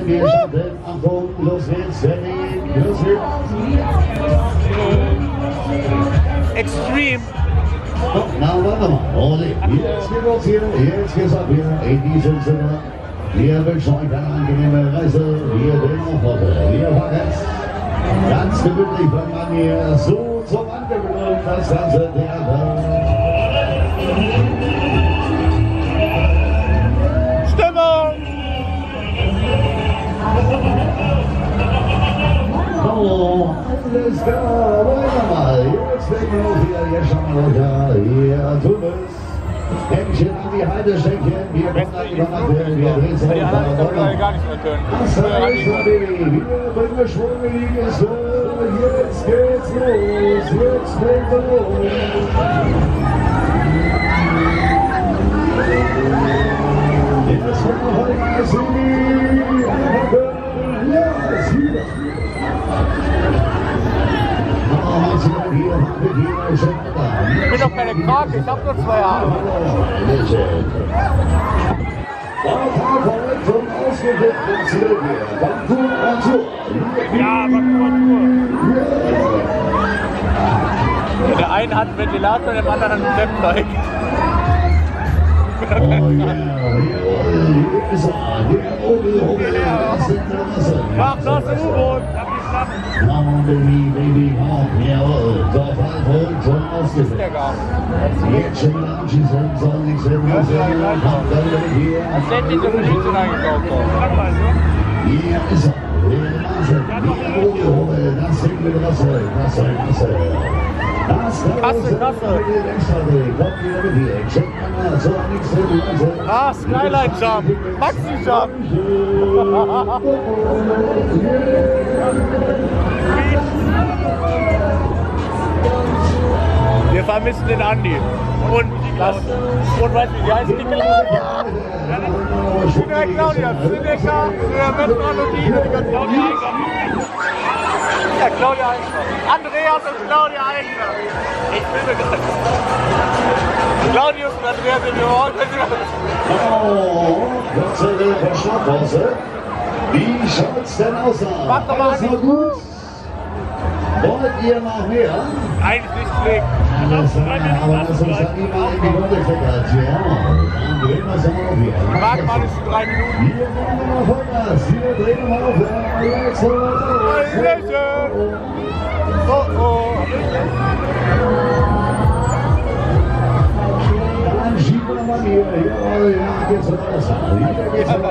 wir starten. Achtung, los geht's, los geht's. Extreme. Na, warte mal. Jetzt geht's los hier, jetzt geht's ab hier. In diesem Sinne, wir wünschen euch eine angenehme Reise. Wir sind Offride. Wir fahren jetzt ganz gemütlich, wenn man hier so zum Angewöhnen das ganze Theater. Stimmung! Oh, alles klar, weiter mal. Jetzt legen wir los hier, jetzt schauen wir runter. Hier tun wir's. Händchen an die Halteständchen, wir kommen dann übernachten, wir drehen so runter. Gar nicht mehr können. Das ist Baby, wir bringen Schwung in die Gäste. Jetzt geht's los, jetzt geht's los. Jetzt kommt noch einmal Sini. Ja, Sini. Ich bin doch keine Krake, ich hab nur 2 Arme. Zum ausgewählten Ziel hier. Parkour. Ja, Parkour. Der eine hat einen Ventilator, der andere hat einen Steppteig. Mach das im U-Boot! Baby, jawohl, Verfall zum ausgewählt. Jetzt schon wieder anschießen, soll nichts hin. Das sind die so für nichts reingekauft. Hier ist er, der Wahnsinn. Das Ding mit Rasse. Kasse. Ah, Skyline Jump, Maxi Jump. Wir vermissen den Andi. Und das. Und weißt du, wie heißt die Claudia? Der Claudia, Zinnecker, der Metrologie, die Claudia Aigner. Ja, Claudia Aigner. Andreas und Claudia Aigner. Ich bin begeistert. Claudius und Andreas sind wir auch. Gott sei Dank der Schlafpause. Wie schaut's denn aus? Macht doch mal alles noch gut? Wollt ihr noch mehr? Eigentlich nicht schlecht. Aber das uns dann immer in die Runde klickert. Ja, dann drehen wir es mal auf hier. Wagmann ist 3 Minuten. Hier drehen wir mal Vollgas. Hier drehen wir mal auf. Jetzt Dann schieben wir mal hier. Jawohl, ja, geht's raus. Hier geht's raus.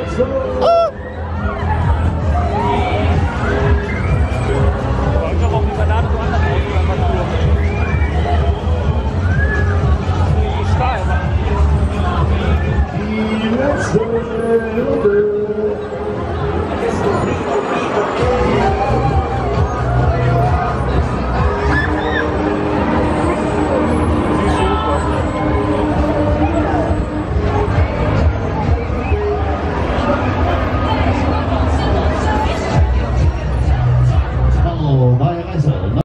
Let's go!